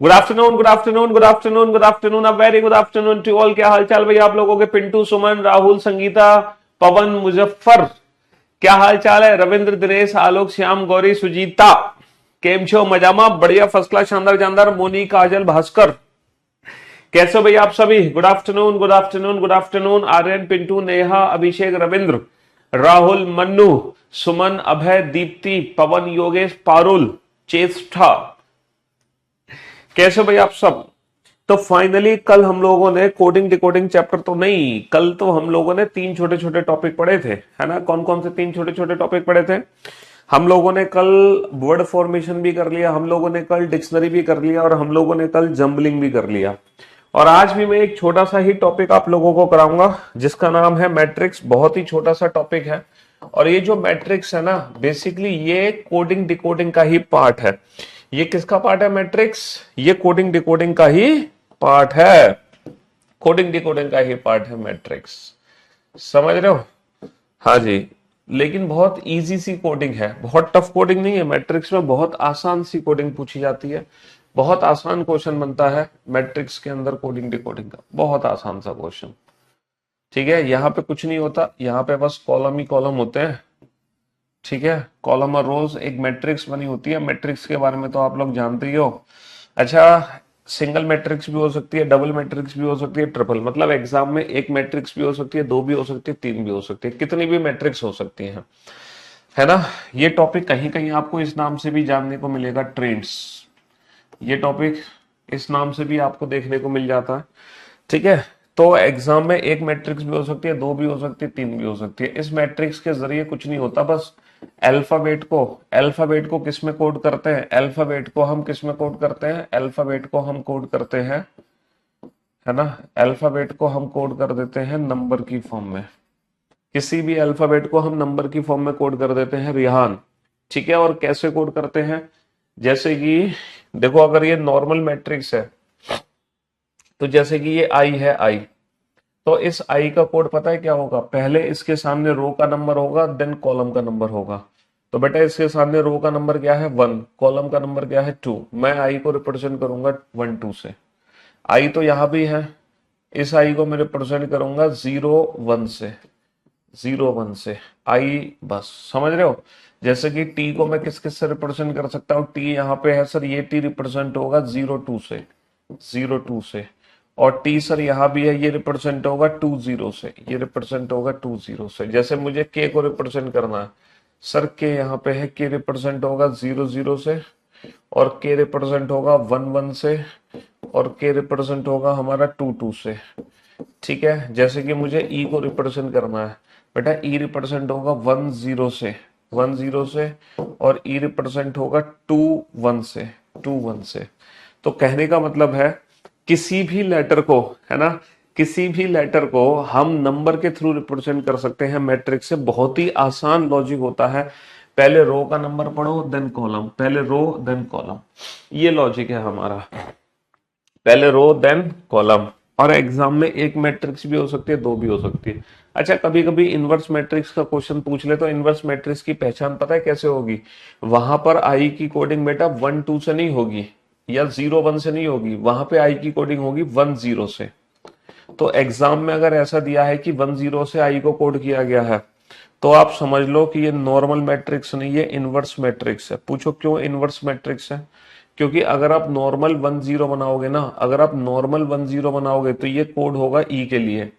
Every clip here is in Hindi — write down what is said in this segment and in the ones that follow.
Good afternoon, good afternoon, good afternoon, good afternoon, a very good afternoon to all. क्या हाल चाल भाई आप लोगों के? पिंटू, सुमन, राहुल, संगीता, पवन, मुजफ्फर, क्या हाल चाल है? रविंद्र, दिनेश, आलोक, श्याम, गौरी, सुजीता, केम छो? मजामा? बढ़िया, फर्स्ट क्लास, शानदार जानदार। मोनी, काजल, भास्कर, कैसे हो भाई आप सभी? Good afternoon, good afternoon, good afternoon. Aryan, Pintu, Neha, Abhishek, Ravindra, Rahul, Mannu, Suman, Abhay, Deepti, Pawan, Yogesh, Parul, Cheshta, कैसे हो भाई आप सब? तो फाइनली कल हम लोगों ने कोडिंग डिकोडिंग चैप्टर तो नहीं, कल तो हम लोगों ने तीन छोटे छोटे टॉपिक पढ़े थे, है ना? कौन कौन से तीन छोटे छोटे टॉपिक पढ़े थे? हम लोगों ने कल वर्ड फॉर्मेशन भी कर लिया, हम लोगों ने कल डिक्शनरी भी कर लिया और हम लोगों ने कल जम्बलिंग भी कर लिया। और आज भी मैं एक छोटा सा ही टॉपिक आप लोगों को कराऊंगा जिसका नाम है मैट्रिक्स। बहुत ही छोटा सा टॉपिक है और ये जो मैट्रिक्स है ना, बेसिकली ये कोडिंग डिकोडिंग का ही पार्ट है। ये किसका पार्ट है मैट्रिक्स? ये कोडिंग डिकोडिंग का ही पार्ट है। कोडिंग डिकोडिंग का ही पार्ट है मैट्रिक्स, समझ रहे हो? हाँ जी। लेकिन बहुत इजी सी कोडिंग है, बहुत टफ कोडिंग नहीं है। मैट्रिक्स में बहुत आसान सी कोडिंग पूछी जाती है, बहुत आसान क्वेश्चन बनता है मैट्रिक्स के अंदर कोडिंग डिकोडिंग का, बहुत आसान सा क्वेश्चन। ठीक है, यहाँ पे कुछ नहीं होता, यहाँ पे बस कॉलम ही कॉलम होते हैं। ठीक है, कॉलम और रोज एक मैट्रिक्स बनी होती है। मैट्रिक्स के बारे में तो आप लोग जानते ही हो। अच्छा, सिंगल मैट्रिक्स भी हो सकती है, डबल मैट्रिक्स भी हो सकती है, ट्रिपल, मतलब एग्जाम में एक मैट्रिक्स भी हो सकती है, दो भी हो सकती है, तीन भी हो सकती है, कितनी भी मैट्रिक्स हो सकती है ना? ये टॉपिक कहीं कहीं आपको इस नाम से भी जानने को मिलेगा, ट्रेंड्स। ये टॉपिक इस नाम से भी आपको देखने को मिल जाता है। ठीक है, तो एग्जाम में एक मैट्रिक्स भी हो सकती है, दो भी हो सकती है, तीन भी हो सकती है। इस मैट्रिक्स के जरिए कुछ नहीं होता, बस अल्फाबेट को किस में कोड करते हैं? अल्फाबेट को हम किस में कोड करते हैं? अल्फाबेट को हम कोड करते हैं, है ना? अल्फाबेट को हम कोड कर देते हैं नंबर की फॉर्म में। किसी भी अल्फाबेट को हम नंबर की फॉर्म में कोड कर देते हैं, रिहान। ठीक है, और कैसे कोड करते हैं? जैसे कि देखो, अगर ये नॉर्मल मैट्रिक्स है तो जैसे कि ये आई है, आई, तो इस आई का कोड पता है क्या होगा? पहले इसके सामने रो का नंबर होगा, देन कॉलम का नंबर होगा। तो बेटा इसके सामने रो का नंबर क्या है? 1, कॉलम का नंबर क्या है? 2। मैं आई को रिप्रेजेंट करूंगा 1 2 से। आई तो यहां भी है, इस आई को मैं रिप्रेजेंट करूंगा 0 1 से, 0 1 से। आई, बस समझ रहे हो? जैसे कि टी को मैं किस किस से रिप्रेजेंट कर सकता हूँ? टी यहाँ पे है सर, ये टी रिप्रेजेंट होगा 0 2 से, 0 2 से। और टी सर यहाँ भी है, ये रिप्रेजेंट होगा 2 0 से, ये रिप्रेजेंट होगा 2 0 से। जैसे मुझे के को रिप्रेजेंट करना है सर, के यहाँ पे है, के रिप्रेजेंट होगा 0 0 से, और के रिप्रेजेंट होगा 1 1 से, और के रिप्रेजेंट होगा हमारा 2 2 से। ठीक है, जैसे कि मुझे ई को रिप्रेजेंट करना है, बेटा ई रिप्रेजेंट होगा 1 0 से, 1 0 से, और ई रिप्रेजेंट होगा 2 1 से, 2 1 से। तो कहने का मतलब है किसी भी लेटर को, है ना, किसी भी लेटर को हम नंबर के थ्रू रिप्रेजेंट कर सकते हैं मैट्रिक्स से। बहुत ही आसान लॉजिक होता है, पहले रो का नंबर पढ़ो देन कॉलम, पहले रो देन कॉलम, ये लॉजिक है हमारा, पहले रो देन कॉलम। और एग्जाम में एक मैट्रिक्स भी हो सकती है, दो भी हो सकती है। अच्छा, कभी कभी इनवर्स मैट्रिक्स का क्वेश्चन पूछ ले, तो इनवर्स मैट्रिक्स की पहचान पता है कैसे होगी? वहां पर आई की कोडिंग बेटा 1 2 से नहीं होगी या 0 1 से नहीं होगी, वहां पे आई की कोडिंग होगी 1 0 से। तो एग्जाम में अगर ऐसा दिया है कि 1 0 से आई को कोड किया गया है, तो आप समझ लो कि ये नॉर्मल मैट्रिक्स नहीं, ये इनवर्स मैट्रिक्स है। पूछो क्यों इनवर्स मैट्रिक्स है? क्योंकि अगर आप नॉर्मल 1 0 बनाओगे ना, अगर आप नॉर्मल 1 0 बनाओगे तो ये कोड होगा ई के लिए,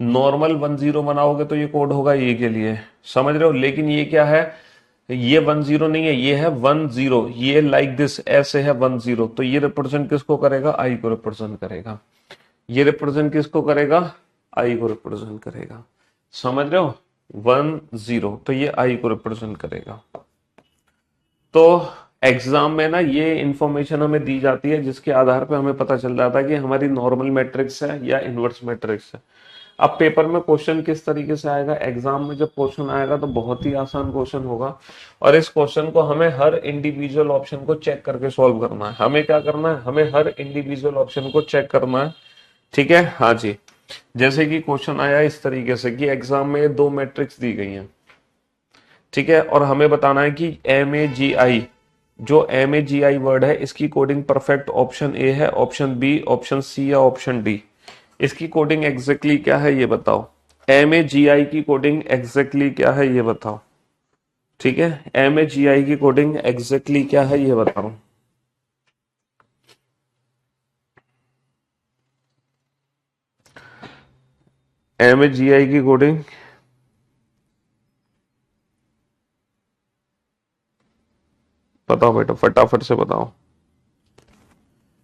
नॉर्मल 1 0 बनाओगे तो ये कोड होगा ई के लिए, समझ रहे हो? लेकिन ये क्या है? ये 1 0 नहीं है, ये है 1 0, ये लाइक दिस ऐसे है 1 0, तो ये रिप्रेजेंट किसको करेगा? आई को रिप्रेजेंट करेगा। ये रिप्रेजेंट किसको करेगा? आई को रिप्रेजेंट करेगा, समझ रहे हो? 1 0, तो ये आई को रिप्रेजेंट करेगा। तो एग्जाम में ना ये इंफॉर्मेशन हमें दी जाती है जिसके आधार पे हमें पता चल जाता है कि हमारी नॉर्मल मैट्रिक्स है या इनवर्स मैट्रिक्स है। अब पेपर में क्वेश्चन किस तरीके से आएगा? एग्जाम में जब क्वेश्चन आएगा तो बहुत ही आसान क्वेश्चन होगा, और इस क्वेश्चन को हमें हर इंडिविजुअल ऑप्शन को चेक करके सॉल्व करना है। हमें क्या करना है? हमें हर इंडिविजुअल ऑप्शन को चेक करना है। ठीक है, हाँ जी। जैसे कि क्वेश्चन आया इस तरीके से कि एग्जाम में दो मैट्रिक्स दी गई हैं, ठीक है, और हमें बताना है कि एम ए जी आई जो M A ji I word है इसकी कोडिंग परफेक्ट ऑप्शन ए है, ऑप्शन बी, ऑप्शन सी या ऑप्शन डी? इसकी कोडिंग एग्जैक्टली क्या है ये बताओ। एम ए जी आई की कोडिंग एग्जैक्टली क्या है ये बताओ। ठीक है, एम ए जी आई की कोडिंग एग्जैक्टली क्या है ये बताओ। एम ए जी आई की कोडिंग बताओ बेटा, फटाफट से बताओ।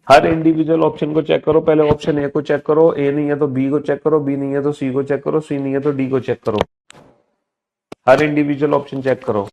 हर इंडिविजुअल ऑप्शन को चेक करो, पहले ऑप्शन ए को चेक करो, ए नहीं है तो बी को चेक करो, बी नहीं है तो सी को चेक करो, सी नहीं है तो डी को चेक करो। हर इंडिविजुअल ऑप्शन चेक करो।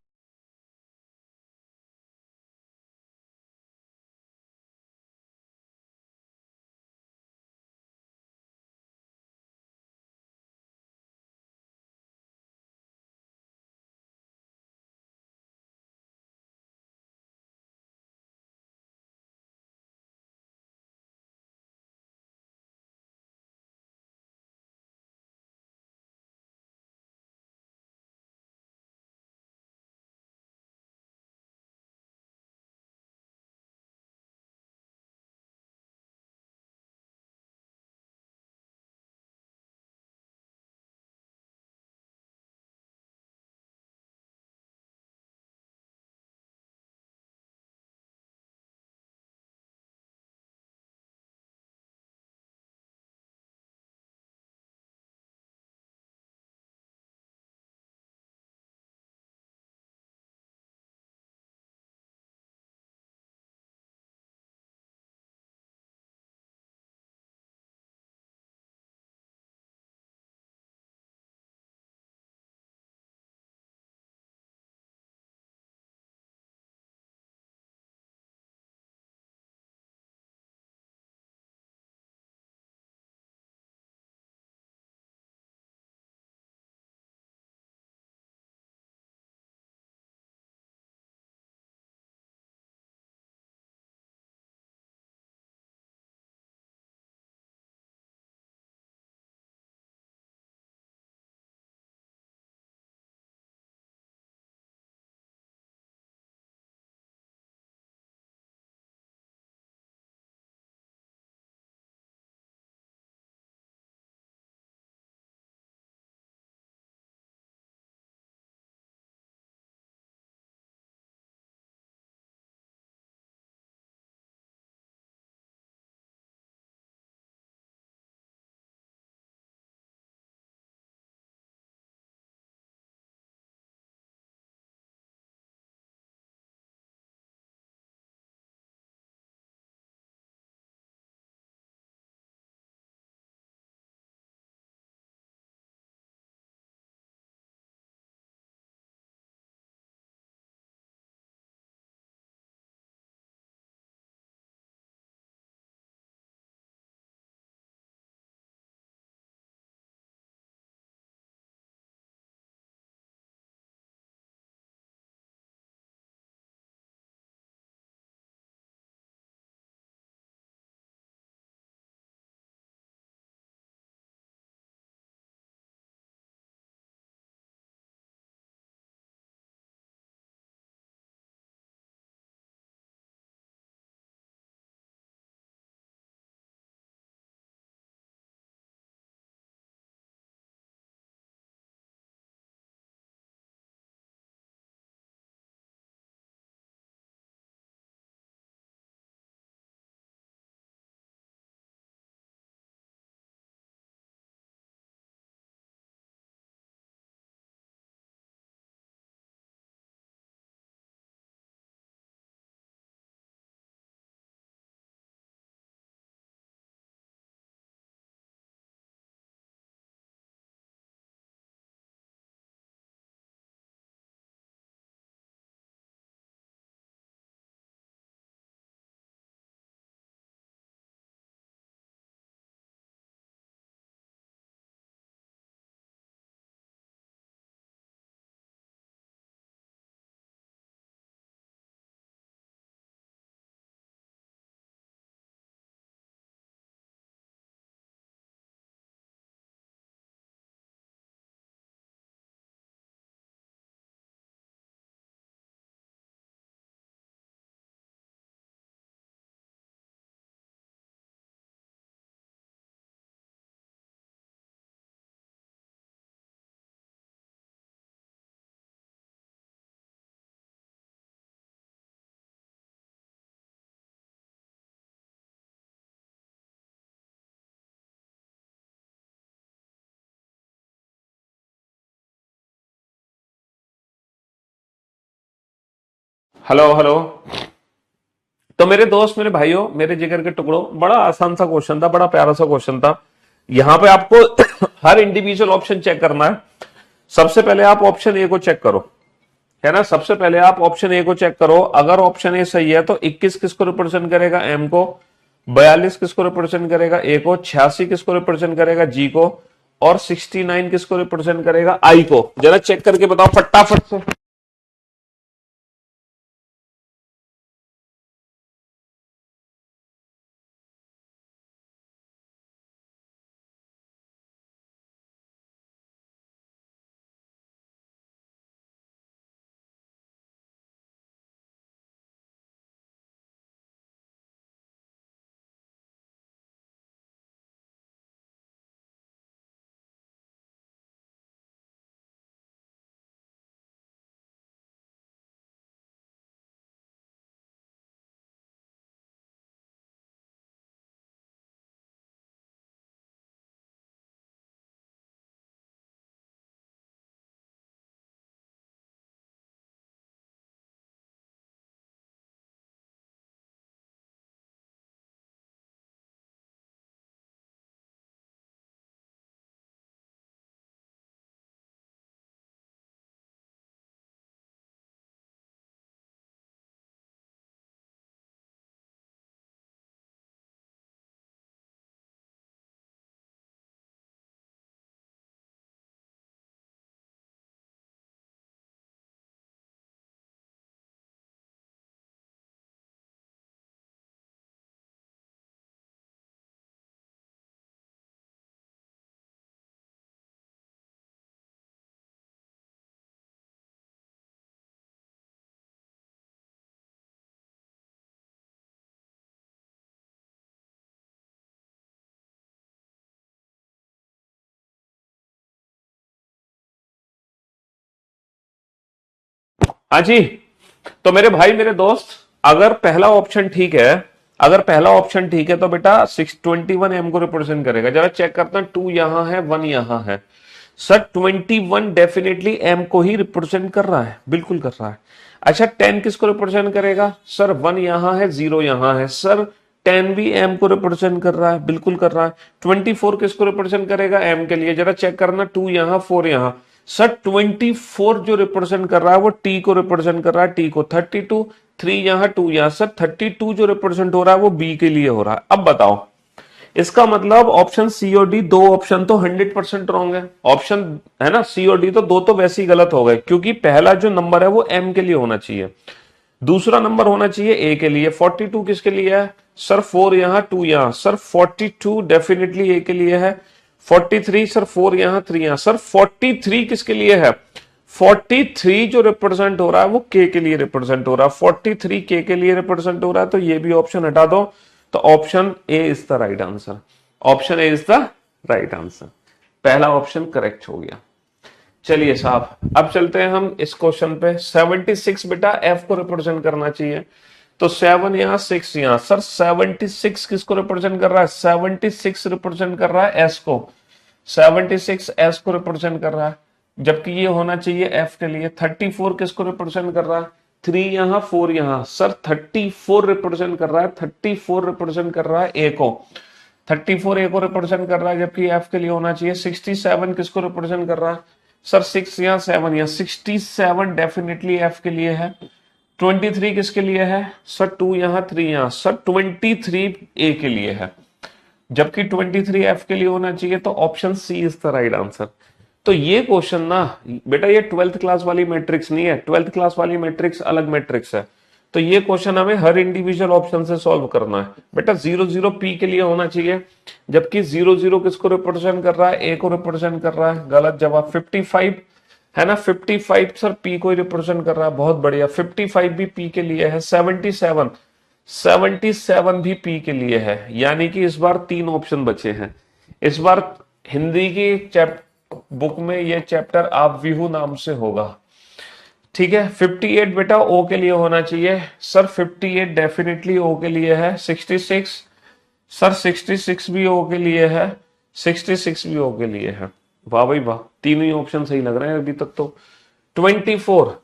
Hello hello. तो मेरे दोस्त, मेरे भाइयों, मेरे जिगर के टुकड़ों, बड़ा आसान सा क्वेश्चन था, बड़ा प्यारा सा क्वेश्चन था। यहां पे आपको हर इंडिविजुअल ऑप्शन चेक करना है। सबसे पहले आप ऑप्शन ए को चेक करो, है ना। सबसे पहले आप ऑप्शन ए को चेक करो। अगर ऑप्शन ए सही है तो 21 किसको रिप्रेजेंट करेगा? एम को। 42 किसको रिप्रेजेंट करेगा? ए को। 86 किसको रिप्रेजेंट करेगा? जी को। और 69 किसको रिप्रेजेंट करेगा? आई को। जरा चेक करके बताओ फटाफट से। हाँ जी। तो मेरे भाई, मेरे दोस्त, अगर पहला ऑप्शन ठीक है, अगर पहला ऑप्शन ठीक है तो बेटा 621 एम को रिप्रेजेंट करेगा। जरा चेक करते हैं, 2 यहां है, 1 यहां है। सर 21 डेफिनेटली एम को ही रिप्रेजेंट कर रहा है, बिल्कुल कर रहा है। अच्छा 10 किसको रिप्रेजेंट करेगा? सर 1 यहां है, 0 यहां है। सर 10 भी एम को रिप्रेजेंट कर रहा है, बिल्कुल कर रहा है। 24 किसको रिप्रेजेंट करेगा? एम के लिए। जरा चेक करना, 2 यहां, 4 यहां। सर 24 जो रिप्रेजेंट कर रहा है वो टी को रिप्रेजेंट कर रहा है, टी को। 32, 3 यहां, 2 यहां। सर 32 जो रिप्रेजेंट हो रहा है वो बी के लिए हो रहा है। अब बताओ, इसका मतलब ऑप्शन सी और डी, दो ऑप्शन तो 100% रॉन्ग है। ऑप्शन, है ना, सी और डी तो दो तो वैसे ही गलत हो गए, क्योंकि पहला जो नंबर है वो एम के लिए होना चाहिए, दूसरा नंबर होना चाहिए ए के लिए। 42 किसके लिए है? सर 4 यहां, 2 यहां। सर 42 डेफिनेटली ए के लिए है। 43, सर 4 यहां, 3 यहां। सर 43 किसके लिए है? 43 जो रिप्रेजेंट हो रहा है वो के के लिए रिप्रेजेंट हो रहा है। 43 के के लिए रिप्रेजेंट हो रहा है, तो ये भी ऑप्शन हटा दो। तो option A is the right answer. Option A is the right answer. पहला ऑप्शन करेक्ट हो गया। चलिए साहब, अब चलते हैं हम इस क्वेश्चन पे। 76 बेटा एफ को रिप्रेजेंट करना चाहिए, तो 7 यहां, 6 यहां। सर 76 किसको रिप्रेजेंट कर रहा है? 76 रिप्रेजेंट कर रहा है एस को। 76 एस को रिप्रेजेंट कर रहा है, जबकि ये होना चाहिए एफ के लिए। 34 किसको रिप्रेजेंट कर रहा है? 3 यहां, 4 यहां। सर 34 रिप्रेजेंट कर रहा है, 34 रिप्रेजेंट कर रहा है ए को। 34 ए को रिप्रेजेंट कर रहा है, जबकि एफ के लिए होना चाहिए। 67 किसको रिप्रेजेंट कर रहा है? सर 6 या 7 या। 67 डेफिनेटली एफ के लिए है। 23 किसके लिए है? सर 2 यहां, 3 यहां। सर 23 ए के लिए है, जबकि 23 एफ के लिए होना चाहिए। तो option C is the right answer. तो ये क्वेश्चन ना बेटा, ये 12th क्लास वाली मैट्रिक्स नहीं है। 12th क्लास वाली मैट्रिक्स अलग मैट्रिक्स है। तो ये क्वेश्चन हमें हर इंडिविजुअल ऑप्शन से सॉल्व करना है बेटा। 00 पी के लिए होना चाहिए, जबकि 00 किसको रिप्रेजेंट कर रहा है? ए को रिप्रेजेंट कर रहा है। गलत जवाब। 55 है ना, 55 सर पी को ही रिप्रेजेंट कर रहा है। बहुत बढ़िया, 55 भी पी के लिए है। 77, 77 भी पी के लिए है। यानी कि इस बार 3 ऑप्शन बचे हैं। इस बार हिंदी की बुक में ये चैप्टर आप व्यूह नाम से होगा, ठीक है। 58 बेटा ओ के लिए होना चाहिए। सर 58 डेफिनेटली ओ के लिए है। 66, सर 66 भी ओ के लिए है। 66 भी ओ के लिए है। वाह भाई वाह, तीनों ही ऑप्शन सही लग रहे हैं अभी तक तो। 24,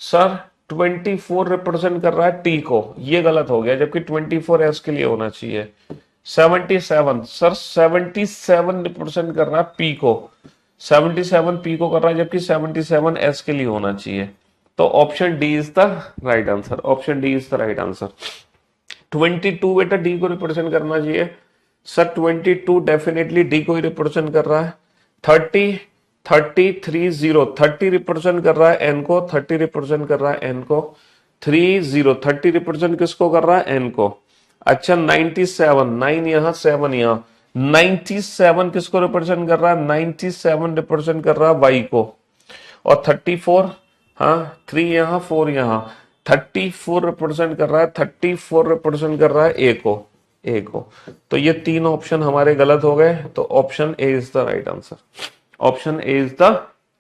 सर 24 रिप्रेजेंट कर रहा है टी को, ये गलत हो गया, जबकि 24 एस के लिए होना चाहिए। 77 सर 77 रिप्रेजेंट कर रहा है पी को, 77 पी को कर रहा है, जबकि 77 एस के लिए होना चाहिए। तो option D is the right answer, option D is the right answer. 22 बेटा डी को रिप्रेजेंट करना चाहिए सर, 22 डेफिनेटली डी को ही रिप्रेजेंट कर रहा है। 30 30 रिप्रेजेंट कर रहा है एन को, 30 रिप्रेजेंट कर रहा है एन को, 30 रिप्रेजेंट किसको कर रहा है एन को। अच्छा 97 9 यहां 7 यहां, 97 किसको रिप्रेजेंट कर रहा है, 97 रिप्रेजेंट कर रहा है वाई को। और 34 हाँ 3 यहां 4 यहां, 34 रिप्रेजेंट कर रहा है, 34 रिप्रेजेंट कर रहा है ए को, ए को। तो ये तीन ऑप्शन हमारे गलत हो गए, तो option A is the right answer, option A is the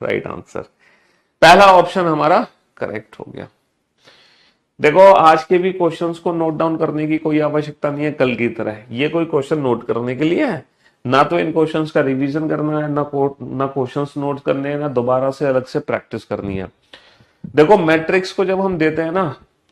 right answer. पहला ऑप्शन हमारा करेक्ट हो गया। देखो आज के भी क्वेश्चंस को नोट डाउन करने की कोई आवश्यकता नहीं है कल की तरह, ये कोई क्वेश्चन नोट करने के लिए है, ना तो इन क्वेश्चंस का रिवीजन करना है, ना क्वेश्चंस नोट करने हैं, ना दोबारा से अलग से प्रैक्टिस करनी है। देखो मैट्रिक्स को जब हम देते हैं ना,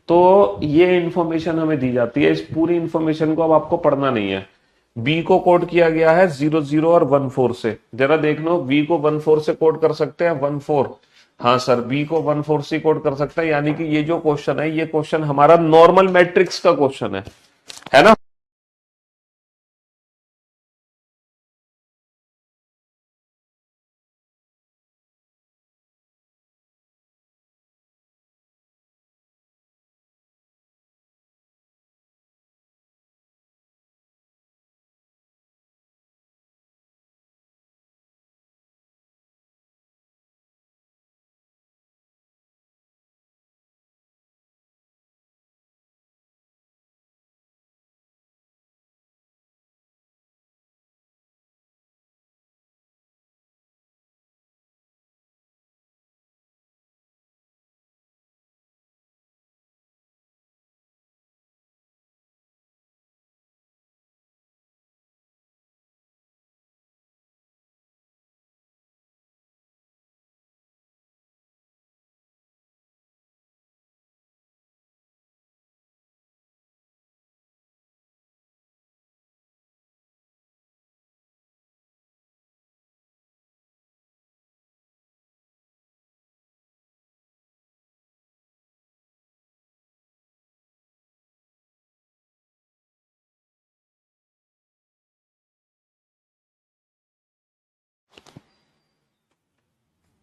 तो ये इंफॉर्मेशन हमें दी जाती है, इस पूरी इंफॉर्मेशन को अब आपको पढ़ना नहीं है। बी को कोड किया गया है 00 और 14 से, जरा देख लो बी को 14 से कोड कर सकते हैं, 14 हाँ सर बी को 14 से कोड कर सकता है, यानी कि ये जो क्वेश्चन है ये क्वेश्चन हमारा नॉर्मल मैट्रिक्स का क्वेश्चन है ना।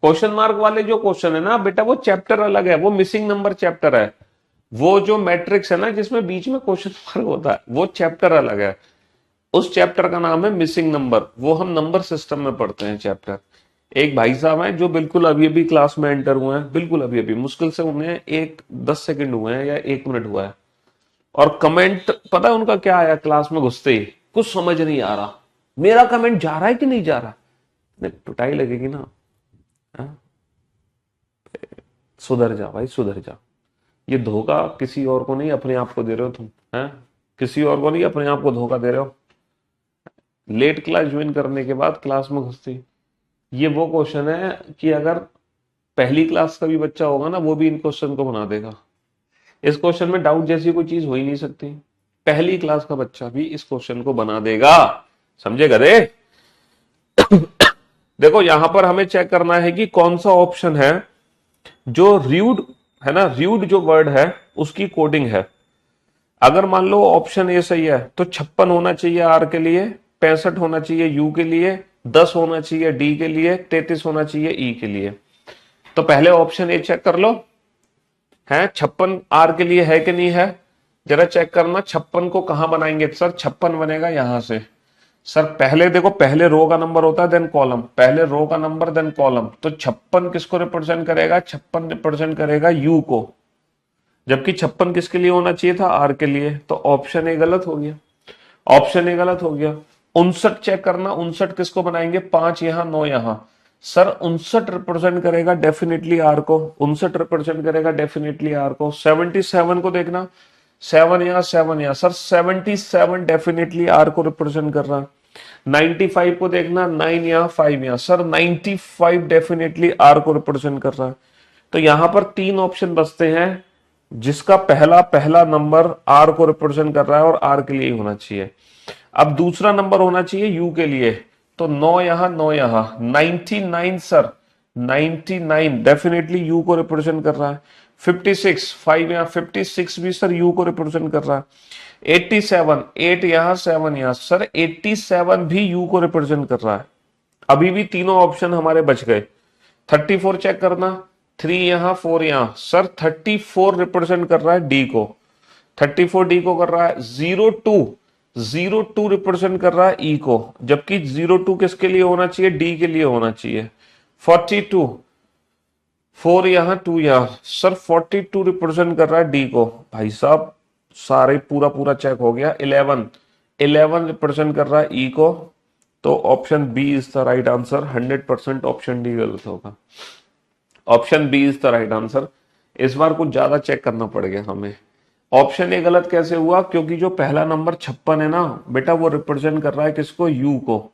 क्वेश्चन मार्क वाले जो क्वेश्चन है ना बेटा, वो चैप्टर अलग है, वो मिसिंग नंबर चैप्टर है। वो जो मैट्रिक्स है ना जिसमें बीच में क्वेश्चन मार्क होता है, वो चैप्टर अलग है, उस चैप्टर का नाम है मिसिंग नंबर, वो हम नंबर सिस्टम में पढ़ते हैं चैप्टर। एक भाई साहब हैं जो बिल्कुल अभी अभी क्लास में एंटर हुए हैं, बिल्कुल अभी अभी, मुश्किल से उन्हें 10 सेकंड हुए हैं या 1 मिनट हुआ है, और कमेंट पता है उनका क्या आया, क्लास में घुसते ही कुछ समझ नहीं आ रहा, मेरा कमेंट जा रहा है कि नहीं जा रहा, पिटाई लगेगी ना। हाँ? सुधर जा भाई सुधर जा, ये धोखा किसी और को नहीं अपने आप को दे रहे हो तुम, हैं? किसी और को नहीं अपने आप को धोखा दे रहे हो। लेट क्लास ज्वाइन करने के बाद क्लास में घुसती, ये वो क्वेश्चन है कि अगर पहली क्लास का भी बच्चा होगा ना वो भी इन क्वेश्चन को बना देगा। इस क्वेश्चन में डाउट जैसी कोई चीज हो ही नहीं सकती, पहली क्लास का बच्चा भी इस क्वेश्चन को बना देगा, समझे गधे। देखो यहां पर हमें चेक करना है कि कौन सा ऑप्शन है जो र्यूड है ना, र्यूड जो वर्ड है उसकी कोडिंग है। अगर मान लो ऑप्शन ए सही है तो 56 होना चाहिए आर के लिए, 65 होना चाहिए यू के लिए, 10 होना चाहिए डी के लिए, 33 होना चाहिए ई के लिए। तो पहले ऑप्शन ए चेक कर लो, है 56 आर के लिए है कि नहीं है, जरा चेक करना। 56 को कहां बनाएंगे सर, 56 बनेगा यहां से। सर पहले देखो, पहले रो का नंबर होता है देन कॉलम, पहले रो का नंबर देन कॉलम, तो 56 किसको रिप्रेजेंट करेगा, 56 रिप्रेजेंट करेगा यू को, जबकि 56 किसके लिए होना चाहिए था, आर के लिए। तो ऑप्शन ए गलत हो गया, ऑप्शन ए गलत हो गया। 59 चेक करना, 59 किसको बनाएंगे, 5 यहां 9 यहां, सर 59 रिप्रेजेंट करेगा डेफिनेटली आर को, 59 रिप्रेजेंट करेगा डेफिनेटली आर को। 77 को देखना, 7 यहां 7 यहां, सर 77 डेफिनेटली आर को रिप्रेजेंट कर रहा है। 95 को देखना, 9 यहां 5 यहां, सर 95 डेफिनेटली आर को रिप्रेजेंट कर रहा है। तो यहां पर तीन ऑप्शन बचते हैं, जिसका पहला पहला नंबर आर को रिप्रेजेंट कर रहा है और आर के लिए ही होना चाहिए। अब दूसरा नंबर होना चाहिए यू के लिए, तो 9 यहां 9 यहां, 99 सर, 99 डेफिनेटली यू को रिप्रेजेंट कर रहा है। 56 5 यहां, 56 भी सर यू को रिप्रेजेंट कर रहा है। 87 8 यहां 7 यहां, सर 87 भी यू को रिप्रेजेंट कर रहा है। अभी भी तीनों ऑप्शन हमारे बच गए। 34 चेक करना, 3 यहां 4 यहां, सर 34 रिप्रेजेंट कर रहा है डी को, 34 डी को कर रहा है। 02 रिप्रेजेंट कर रहा है ई को, जबकि 02 किसके लिए होना चाहिए, डी के लिए होना चाहिए। 42 4 यहां 2 यहां, सर 42 रिप्रेजेंट कर रहा है डी को। भाई साहब सारे पूरा पूरा चेक हो गया। 11 रिप्रेजेंट कर रहा है ई को, तो option B is the right answer. 100% option D गलत होगा। Option B is the right answer. इस बार कुछ ज्यादा चेक करना पड़ गया हमें। ऑप्शन ए गलत कैसे हुआ, क्योंकि जो पहला नंबर 56 है ना बेटा, वो रिप्रेजेंट कर रहा है किसको, यू को,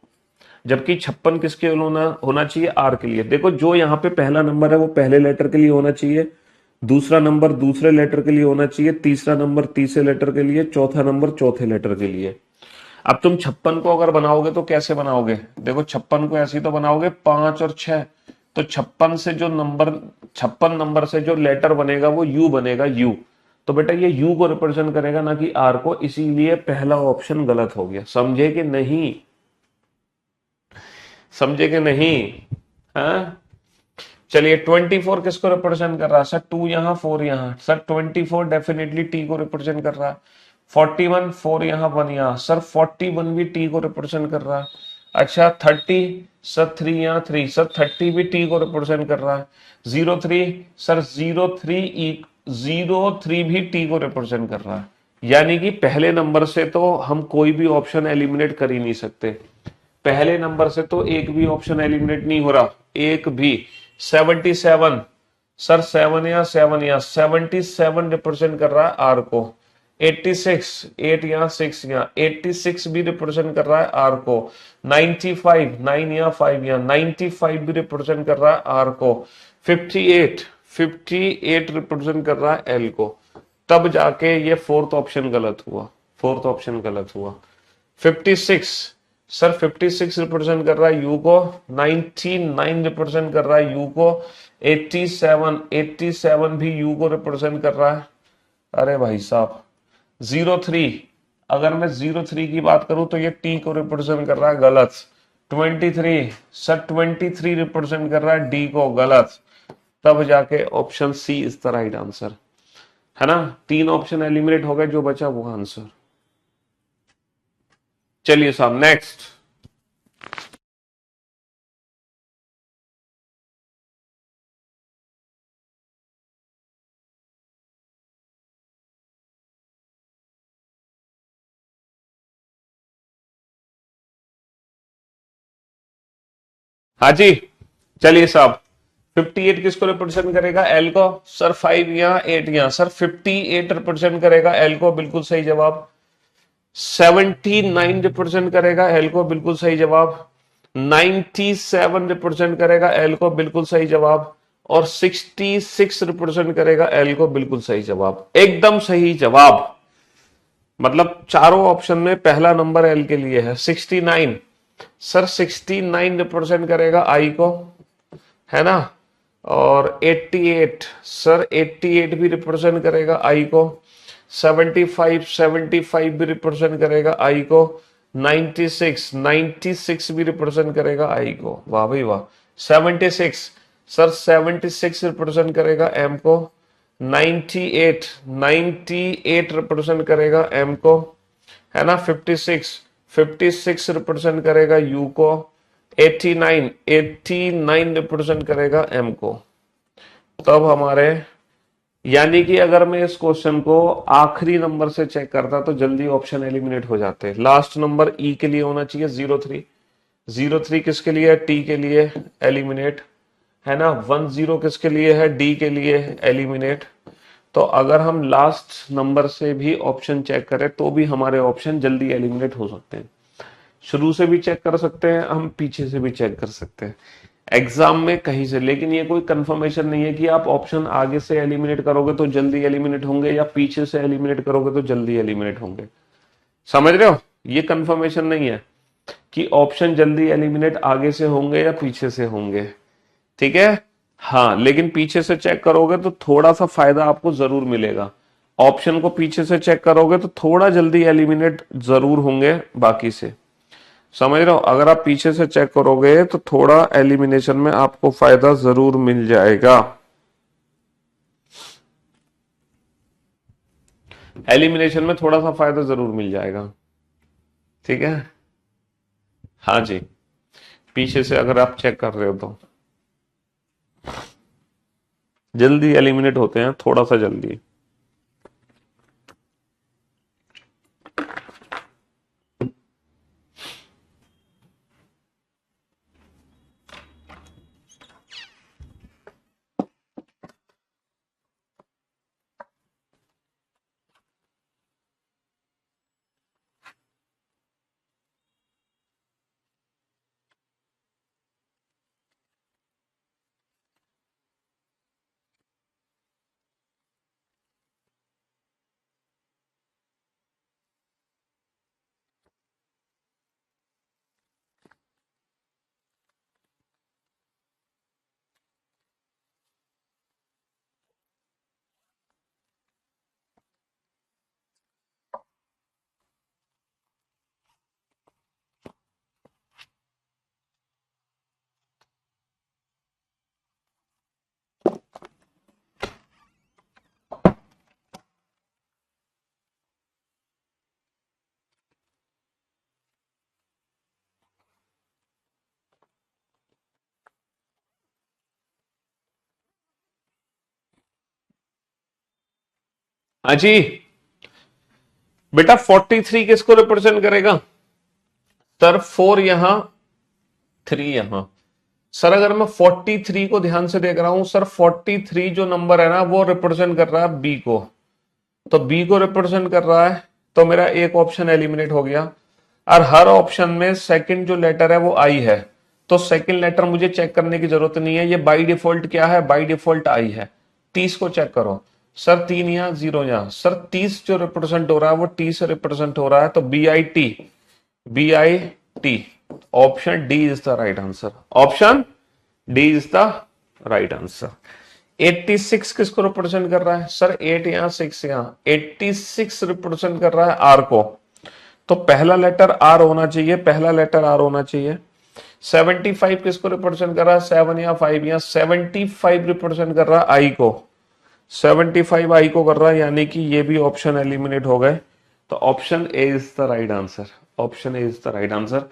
जबकि 56 किसके होना चाहिए, आर के लिए। देखो जो यहाँ पे पहला नंबर है वो पहले लेटर के लिए होना चाहिए, दूसरा नंबर दूसरे लेटर के लिए होना चाहिए, तीसरा नंबर तीसरे लेटर के लिए, चौथा नंबर चौथे लेटर के लिए। अब तुम 56 को अगर बनाओगे तो कैसे बनाओगे, देखो 56 को ऐसे ही तो बनाओगे 5 और 6, तो 56 से जो नंबर 56 नंबर से जो लेटर बनेगा वो यू बनेगा, यू। तो बेटा ये यू को रिप्रेजेंट करेगा ना कि आर को, इसीलिए पहला ऑप्शन गलत हो गया। समझे कि नहीं, समझे कि नहीं? हाँ चलिए 24 किसको रिप्रेजेंट कर रहा है, सर 2 यहां 4 यहां, सर 24 डेफिनेटली टी को रिप्रेजेंट कर रहा है। 41 4 यहां 1 यहां, सर 41 भी टी को रिप्रेजेंट कर रहा है। अच्छा 30 सर 3 यहां 3, सर 30 भी टी को रिप्रेजेंट कर रहा है। 03 सर 03 भी टी को रिप्रेजेंट कर रहा है। यानी कि पहले नंबर से तो हम कोई भी ऑप्शन एलिमिनेट कर ही नहीं सकते, पहले नंबर से तो एक भी ऑप्शन एलिमिनेट नहीं हो रहा, एक भी। 77 सर 7 या 7 या, 77 रिप्रेजेंट कर रहा है आर को। 86 8 या 6 या, 86 भी रिप्रेजेंट कर रहा है आर को। 95 9 या 5 या, 95 भी रिप्रेजेंट कर रहा है आर को। 58 रिप्रेजेंट कर रहा है एल को। तब जाके ये फोर्थ ऑप्शन गलत हुआ, फोर्थ ऑप्शन गलत हुआ। 56 सर 56 रिप्रेजेंट कर रहा है यू को, 99 रिप्रेजेंट कर रहा है यू को, 87 भी यू को रिप्रेजेंट कर रहा है। अरे भाई साहब 03, अगर मैं 03 की बात करूं तो ये टी को रिप्रेजेंट कर रहा है, गलत। 23 सर 23 रिप्रेजेंट कर रहा है डी को, गलत। तब जाके option C is the right answer, है ना। 3 ऑप्शन एलिमिनेट हो गए, जो बचा वो आंसर। चलिए साहब नेक्स्ट। हाँ जी चलिए साहब, 58 किसको रिप्रेजेंट करेगा, एल को। सर 5 यहाँ 8 यहाँ, सर 58 रिप्रेजेंट करेगा एल को, बिल्कुल सही जवाब। 79 रिप्रेजेंट करेगा एल को, बिल्कुल सही जवाब। 97 रिप्रेजेंट करेगा एल को, बिल्कुल सही जवाब। और 66 रिप्रेजेंट करेगा एल को, बिल्कुल सही जवाब, एकदम सही जवाब। मतलब चारों ऑप्शन में पहला नंबर एल के लिए है। 69 सर 69 रिप्रेजेंट करेगा आई को, है ना। और 88 सर 88 भी रिप्रेजेंट करेगा आई को। 75 भी रिप्रेजेंट करेगा आई को। 96 भी रिप्रेजेंट करेगा आई को, वाह भाई वाह। 76 सर 76 रिप्रेजेंट करेगा एम को। 98 रिप्रेजेंट करेगा एम को, है ना। 56 रिप्रेजेंट करेगा यू को। 89 रिप्रेजेंट करेगा एम को। तब हमारे, यानी कि अगर मैं इस क्वेश्चन को आखिरी नंबर से चेक करता तो जल्दी ऑप्शन एलिमिनेट हो जाते। लास्ट नंबर ई के लिए होना चाहिए 03 किसके लिए है, टी के लिए, एलिमिनेट, है ना। 10 किसके लिए है, डी के लिए, एलिमिनेट। तो अगर हम लास्ट नंबर से भी ऑप्शन चेक करें तो भी हमारे ऑप्शन जल्दी एलिमिनेट हो सकते हैं। शुरू से भी चेक कर सकते हैं हम, पीछे से भी चेक कर सकते हैं। एग्जाम में कहीं से, लेकिन ये कोई कंफर्मेशन नहीं है कि आप ऑप्शन आगे से एलिमिनेट करोगे तो जल्दी एलिमिनेट होंगे या पीछे से एलिमिनेट करोगे तो जल्दी एलिमिनेट होंगे। समझ रहे हो, ये कंफर्मेशन नहीं है कि ऑप्शन जल्दी एलिमिनेट आगे से होंगे या पीछे से होंगे। ठीक है, हाँ, लेकिन पीछे से चेक करोगे तो थोड़ा सा फायदा आपको जरूर मिलेगा। ऑप्शन को पीछे से चेक करोगे तो थोड़ा जल्दी एलिमिनेट जरूर होंगे बाकी से। समझ रहे हो, अगर आप पीछे से चेक करोगे तो थोड़ा एलिमिनेशन में आपको फायदा जरूर मिल जाएगा। एलिमिनेशन में थोड़ा सा फायदा जरूर मिल जाएगा। ठीक है, हाँ जी, पीछे से अगर आप चेक कर रहे हो तो जल्दी एलिमिनेट होते हैं, थोड़ा सा जल्दी। हाँ जी बेटा, 43 किसको रिप्रेजेंट करेगा सर? 4 यहां, 3 यहां। सर अगर मैं 43 को ध्यान से देख रहा हूं सर, 43 जो नंबर है ना वो रिप्रेजेंट कर रहा है बी को, तो बी को रिप्रेजेंट कर रहा है, तो मेरा एक ऑप्शन एलिमिनेट हो गया। और हर ऑप्शन में सेकंड जो लेटर है वो आई है, तो सेकंड लेटर मुझे चेक करने की जरूरत नहीं है, ये बाय डिफॉल्ट क्या है, बाय डिफॉल्ट आई है। 30 को चेक करो सर, 3 यहां 0 यहां, सर 30 जो रिप्रेजेंट हो रहा है वो टी से रिप्रेजेंट हो रहा है, तो BIT, BIT, option D is the right answer, option D is the right answer. 86 किसको रिप्रेजेंट कर रहा है सर? 8 यहां 6 यहां, 86 रिप्रेजेंट कर रहा है आर को, तो पहला लेटर आर होना चाहिए, पहला लेटर आर होना चाहिए। 75 किसको रिप्रेजेंट कर रहा है? 7 या 5 या 75 रिप्रेजेंट कर रहा है आई को, 75 आई को कर रहा है, यानी कि ये भी ऑप्शन एलिमिनेट हो गए, तो option A is the right answer, option A is the right answer.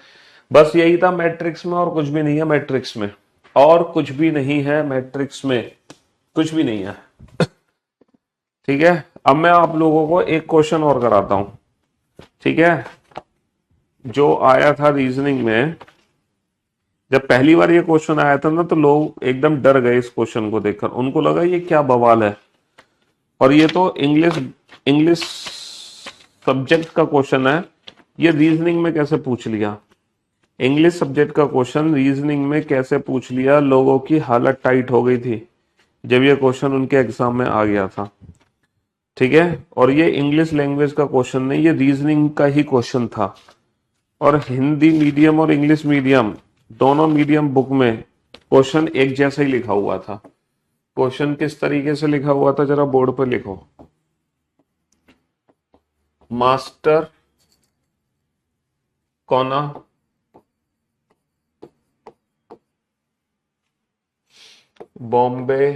बस यही था मैट्रिक्स में, और कुछ भी नहीं है मैट्रिक्स में, और कुछ भी नहीं है मैट्रिक्स में, कुछ भी नहीं है। ठीक है, अब मैं आप लोगों को एक क्वेश्चन और कराता हूं। ठीक है, जो आया था रीजनिंग में, जब पहली बार ये क्वेश्चन आया था ना तो लोग एकदम डर गए इस क्वेश्चन को देखकर, उनको लगा ये क्या बवाल है, और ये तो इंग्लिश इंग्लिश सब्जेक्ट का क्वेश्चन है, ये रीजनिंग में कैसे पूछ लिया, इंग्लिश सब्जेक्ट का क्वेश्चन रीजनिंग में कैसे पूछ लिया। लोगों की हालत टाइट हो गई थी जब ये क्वेश्चन उनके एग्जाम में आ गया था। ठीक है, और ये इंग्लिश लैंग्वेज का क्वेश्चन नहीं, ये रीजनिंग का ही क्वेश्चन था, और हिंदी मीडियम और इंग्लिश मीडियम दोनों मीडियम बुक में क्वेश्चन एक जैसा ही लिखा हुआ था। क्वेश्चन किस तरीके से लिखा हुआ था जरा बोर्ड पर लिखो, मास्टर कोना बॉम्बे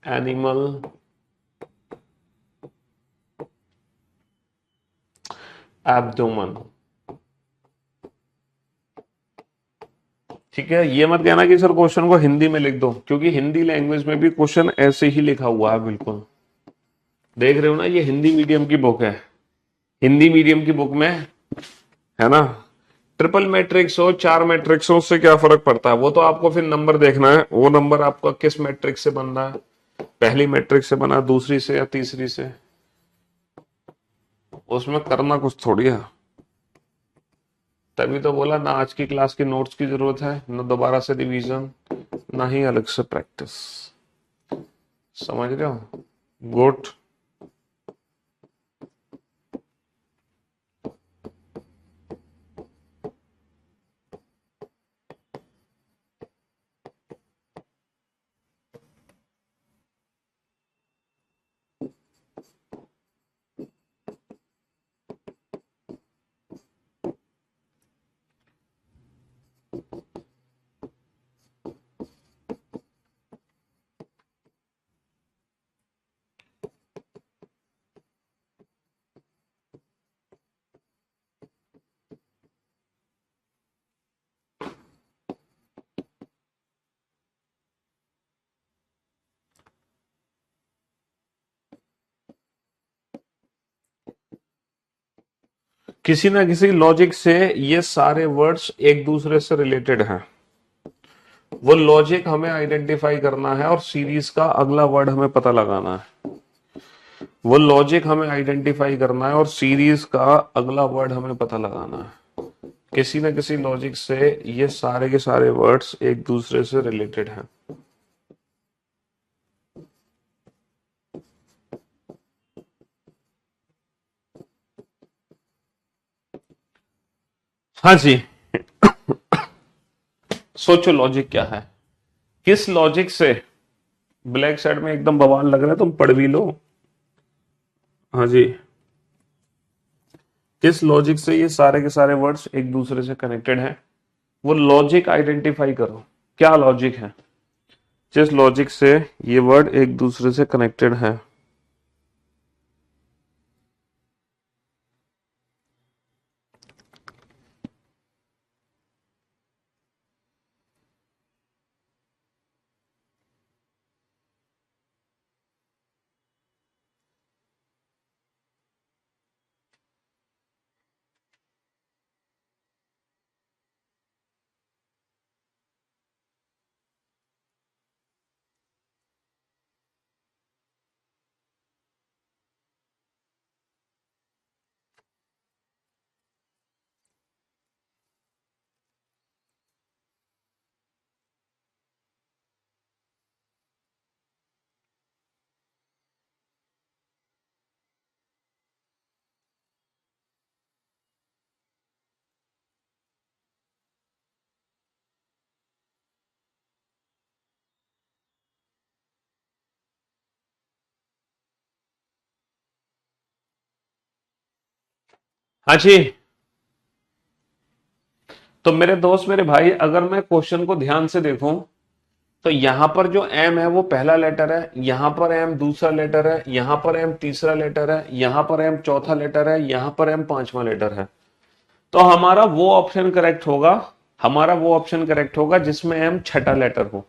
एनिमल एब्डोमन। ठीक है, ये मत कहना कि सर क्वेश्चन को हिंदी में लिख दो, क्योंकि हिंदी लैंग्वेज में भी क्वेश्चन ऐसे ही लिखा हुआ है बिल्कुल। देख रहे हो ना, ये हिंदी मीडियम की बुक है, हिंदी मीडियम की बुक में है ना, ट्रिपल मैट्रिक्स हो 4 मैट्रिक्स हो, उससे क्या फर्क पड़ता है, वो तो आपको फिर नंबर देखना है, वो नंबर आपका किस मैट्रिक्स से बन रहा है, पहली मैट्रिक्स से बना, दूसरी से या तीसरी से, उसमें करना कुछ थोड़ी है। तभी तो बोला ना आज की क्लास की नोट्स की जरूरत है, ना दोबारा से रिवीजन, ना ही अलग से प्रैक्टिस। समझ रहे हो? गुड। किसी ना किसी लॉजिक से ये सारे वर्ड्स एक दूसरे से रिलेटेड हैं। वो लॉजिक हमें आइडेंटिफाई करना है और सीरीज का अगला वर्ड हमें पता लगाना है। वो लॉजिक हमें आइडेंटिफाई करना है और सीरीज का अगला वर्ड हमें पता लगाना है। किसी ना किसी लॉजिक से ये सारे के सारे वर्ड्स एक दूसरे से रिलेटेड हैं। हाँ जी, सोचो लॉजिक क्या है। किस लॉजिक से, ब्लैक साइड में एकदम बवाल लग रहा है, तुम पढ़ भी लो। हाँ जी, किस लॉजिक से ये सारे के सारे वर्ड्स एक दूसरे से कनेक्टेड हैं, वो लॉजिक आइडेंटिफाई करो। क्या लॉजिक है जिस लॉजिक से ये वर्ड एक दूसरे से कनेक्टेड है? हाँ जी, तो मेरे दोस्त मेरे भाई, अगर मैं क्वेश्चन को ध्यान से देखूं तो यहां पर जो एम है वो पहला लेटर है, यहां पर एम दूसरा लेटर है, यहां पर एम तीसरा लेटर है, यहां पर एम चौथा लेटर है, यहां पर एम पांचवा लेटर है। तो हमारा वो ऑप्शन करेक्ट होगा, हमारा वो ऑप्शन करेक्ट होगा जिसमें एम छठा लेटर हो।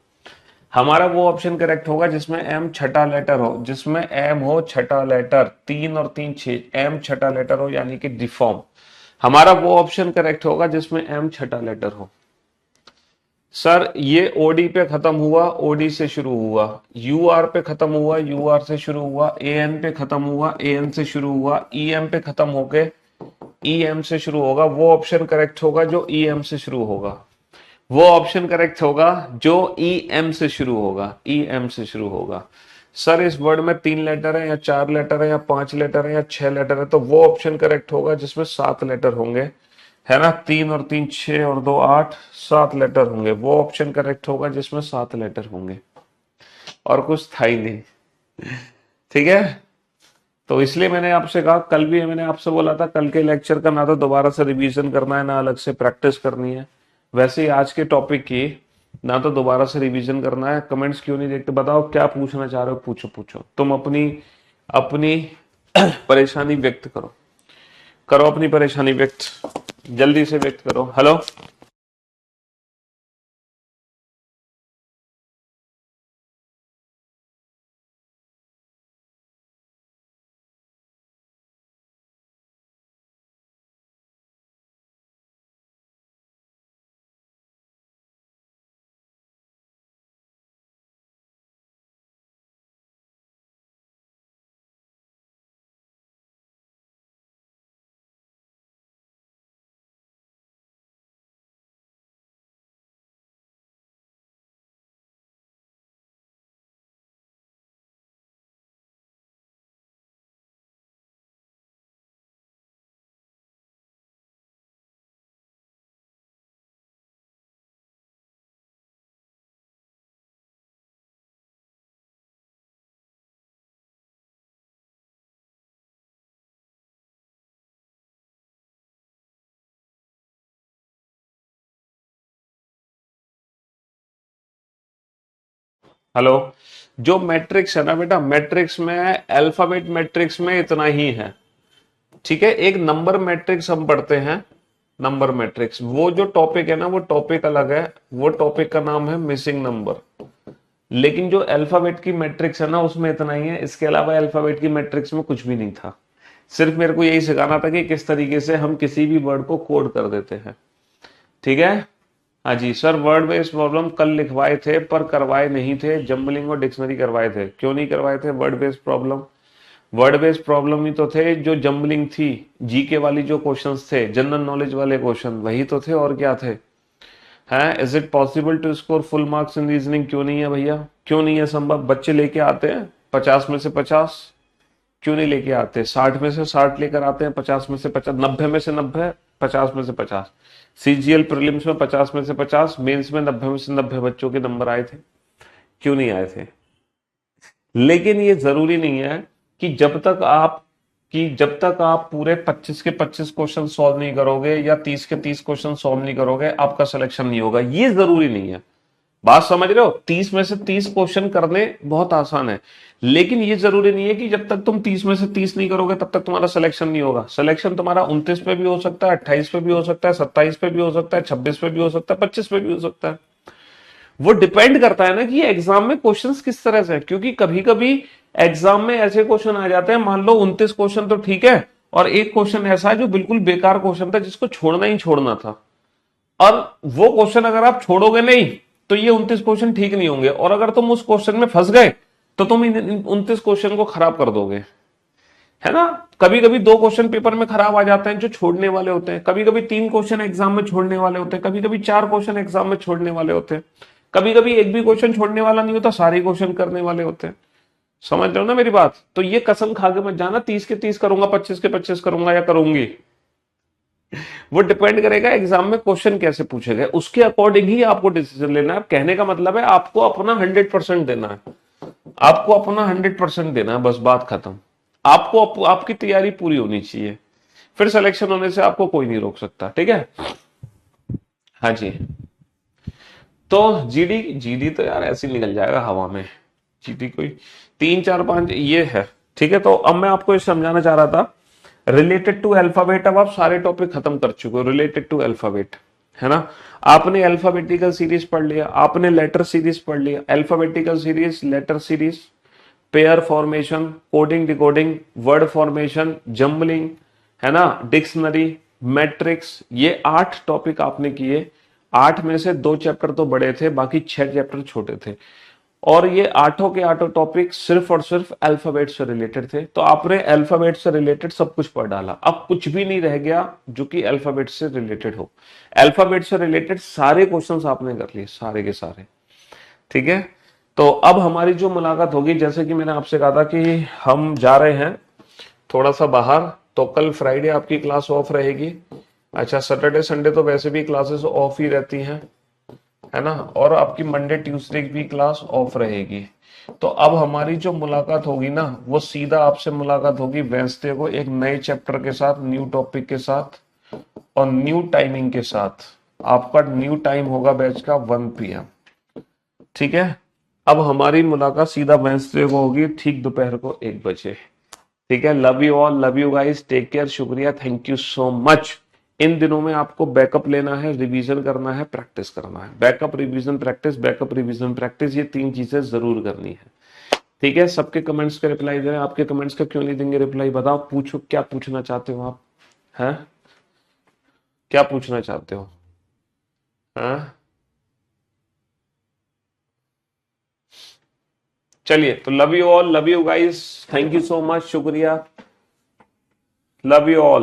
हमारा वो ऑप्शन करेक्ट होगा जिसमें एम छठा लेटर हो, जिसमें एम हो छठा लेटर, तीन और तीन छह, एम छठा लेटर हो, यानी कि डिफॉर्म। हमारा वो ऑप्शन करेक्ट होगा जिसमें एम छठा लेटर हो। सर ये ओडी पे खत्म हुआ, ओडी से शुरू हुआ, यूआर पे खत्म हुआ, यूआर से शुरू हुआ, एएन पे खत्म हुआ, एएन से शुरू हुआ, ईएम पे खत्म होके ईएम से शुरू होगा। वो ऑप्शन करेक्ट होगा जो ईएम से शुरू होगा। वो ऑप्शन करेक्ट होगा जो ईएम से शुरू होगा, ईएम से शुरू होगा। सर इस वर्ड में तीन लेटर है या चार लेटर है या पांच लेटर है या छह लेटर है, तो वो ऑप्शन करेक्ट होगा जिसमें सात लेटर होंगे, है ना। तीन और तीन छह और दो आठ, सात लेटर होंगे। वो ऑप्शन करेक्ट होगा जिसमें सात लेटर होंगे, और कुछ था ही नहीं। ठीक है, तो इसलिए मैंने आपसे कहा, कल भी मैंने आपसे बोला था कल के लेक्चर का ना तो दोबारा से रिवीजन करना है ना अलग से प्रैक्टिस करनी है। वैसे ही आज के टॉपिक की ना तो दोबारा से रिवीजन करना है। कमेंट्स क्यों नहीं देखते? बताओ क्या पूछना चाह रहे हो, पूछो पूछो। तुम अपनी अपनी परेशानी व्यक्त करो, करो अपनी परेशानी व्यक्त, जल्दी से व्यक्त करो। हेलो। हेलो, जो मैट्रिक्स है ना बेटा, मैट्रिक्स में अल्फाबेट मैट्रिक्स में इतना ही है, ठीक है। एक नंबर मैट्रिक्स हम पढ़ते हैं, नंबर मैट्रिक्स, वो जो टॉपिक है ना वो टॉपिक अलग है, वो टॉपिक का नाम है मिसिंग नंबर। लेकिन जो अल्फाबेट की मैट्रिक्स है ना उसमें इतना ही है, इसके अलावा अल्फाबेट की मैट्रिक्स में कुछ भी नहीं था। सिर्फ मेरे को यही सिखाना था कि किस तरीके से हम किसी भी वर्ड को कोड कर देते हैं, ठीक है। हाँ जी सर, वर्ड बेस्ड प्रॉब्लम कल लिखवाए थे पर करवाए नहीं थे, जम्बलिंग और डिक्शनरी करवाए थे। क्यों नहीं करवाए थे word based problem? Word based problem ही तो थे, जो जम्बलिंग थी, जीके वाली जो क्वेश्चंस थे, जनरल नॉलेज वाले क्वेश्चन, वही तो थे और क्या थे। हैं, is it possible to score full marks in reasoning? क्यों नहीं है भैया, क्यों नहीं है संभव? बच्चे लेके आते हैं 50 में से 50, क्यों नहीं लेके आते? 60 में से 60 लेकर आते हैं, 50 में से 50, 90 में से 90, 50 में से 50। सीजीएल प्रीलिम्स में 50 में से 50, मेंस में 90 में से 90 बच्चों के नंबर आए थे। क्यों नहीं आए थे? लेकिन ये जरूरी नहीं है कि जब तक आप पूरे 25 के 25 क्वेश्चन सॉल्व नहीं करोगे या 30 के 30 क्वेश्चन सॉल्व नहीं करोगे आपका सिलेक्शन नहीं होगा, ये जरूरी नहीं है। बात समझ रहे हो? 30 में से 30 क्वेश्चन करने बहुत आसान है, लेकिन ये जरूरी नहीं है कि जब तक तुम 30 में से 30 नहीं करोगे तब तक तुम्हारा सिलेक्शन नहीं होगा। सिलेक्शन तुम्हारा 29 पे भी हो सकता है, 28 पे भी हो सकता है, 27 पे भी हो सकता है, 26 पे भी हो सकता है, 25 पे भी हो सकता है। वो डिपेंड करता है ना कि एग्जाम में क्वेश्चंस किस तरह से है, क्योंकि कभी कभी एग्जाम में ऐसे क्वेश्चन आ जाते हैं, मान लो 29 क्वेश्चन तो ठीक है, और एक क्वेश्चन ऐसा है जो बिल्कुल बेकार क्वेश्चन था जिसको छोड़ना ही छोड़ना था, और वो क्वेश्चन अगर आप छोड़ोगे नहीं तो ये 29 क्वेश्चन ठीक नहीं होंगे, और अगर तुम उस क्वेश्चन में फंस गए तो तुम इन 29 क्वेश्चन को खराब कर दोगे, है ना। कभी कभी 2 क्वेश्चन पेपर में खराब आ जाते हैं जो छोड़ने वाले होते हैं, कभी कभी 3 क्वेश्चन एग्जाम में छोड़ने वाले होते हैं, कभी कभी 4 क्वेश्चन एग्जाम में छोड़ने वाले होते हैं, कभी कभी एक भी क्वेश्चन छोड़ने वाला नहीं होता, सारे क्वेश्चन करने वाले होते हैं। समझ रहे हो ना मेरी बात? तो ये कसम खा के मत जाना 30 के 30 करूंगा, 25 के 25 करूंगा या करूंगी। वो डिपेंड करेगा एग्जाम में क्वेश्चन कैसे पूछे गए, उसके अकॉर्डिंग ही आपको डिसीजन लेना है। कहने का मतलब है आपको अपना 100% देना है, आपको अपना 100% देना है, बस बात खत्म। आपकी तैयारी पूरी होनी चाहिए, फिर सिलेक्शन होने से आपको कोई नहीं रोक सकता, ठीक है। हाँ जी। तो जीडी जीडी तो यार ऐसे ही निकल जाएगा हवा में, जीडी कोई 3 4 5 ये है, ठीक है। तो अब मैं आपको ये समझाना चाह रहा था रिलेटेड टू अल्फाबेट। अब आप सारे टॉपिक खत्म कर चुके हो रिलेटेड टू अल्फाबेट, है ना। आपने अल्फाबेटिकल सीरीज पढ़ लिया, आपने लेटर सीरीज पढ़ लिया, alphabetical series, letter series, pair formation, coding decoding, word formation, jumbling, है ना, डिक्शनरी, मैट्रिक्स, ये 8 टॉपिक आपने किए। 8 में से 2 चैप्टर तो बड़े थे, बाकी 6 चैप्टर छोटे थे, और ये आठों के आठों टॉपिक सिर्फ और सिर्फ अल्फाबेट से रिलेटेड थे। तो आपने अल्फाबेट से रिलेटेड सब कुछ पढ़ डाला, अब कुछ भी नहीं रह गया जो कि अल्फाबेट से रिलेटेड हो। अल्फाबेट से रिलेटेड सारे क्वेश्चंस आपने कर लिए, सारे के सारे, ठीक है। तो अब हमारी जो मुलाकात होगी, जैसे कि मैंने आपसे कहा था कि हम जा रहे हैं थोड़ा सा बाहर, तो कल फ्राइडे आपकी क्लास ऑफ रहेगी। अच्छा, सैटरडे संडे तो वैसे भी क्लासेस ऑफ ही रहती हैं, है ना, और आपकी मंडे ट्यूसडे की भी क्लास ऑफ रहेगी। तो अब हमारी जो मुलाकात होगी ना, वो सीधा आपसे मुलाकात होगी वेंसडे को एक नए चैप्टर के साथ, न्यू टॉपिक के साथ और न्यू टाइमिंग के साथ। आपका न्यू टाइम होगा बैच का 1 PM, ठीक है। अब हमारी मुलाकात सीधा वेंसडे को होगी ठीक दोपहर को 1 बजे, ठीक है। Love you all, love you guys, take care, शुक्रिया, थैंक यू सो मच। इन दिनों में आपको बैकअप लेना है, रिवीजन करना है, प्रैक्टिस करना है। Backup revision practice, backup revision practice, ये 3 चीजें जरूर करनी है, ठीक है। सबके कमेंट्स का रिप्लाई दें। आपके कमेंट्स का क्यों नहीं देंगे रिप्लाई? बताओ, पूछो क्या पूछना चाहते हो आप, हैं, क्या पूछना चाहते हो, हैं? चलिए, तो love you all, love you guys, thank you so much, शुक्रिया, लव यू ऑल।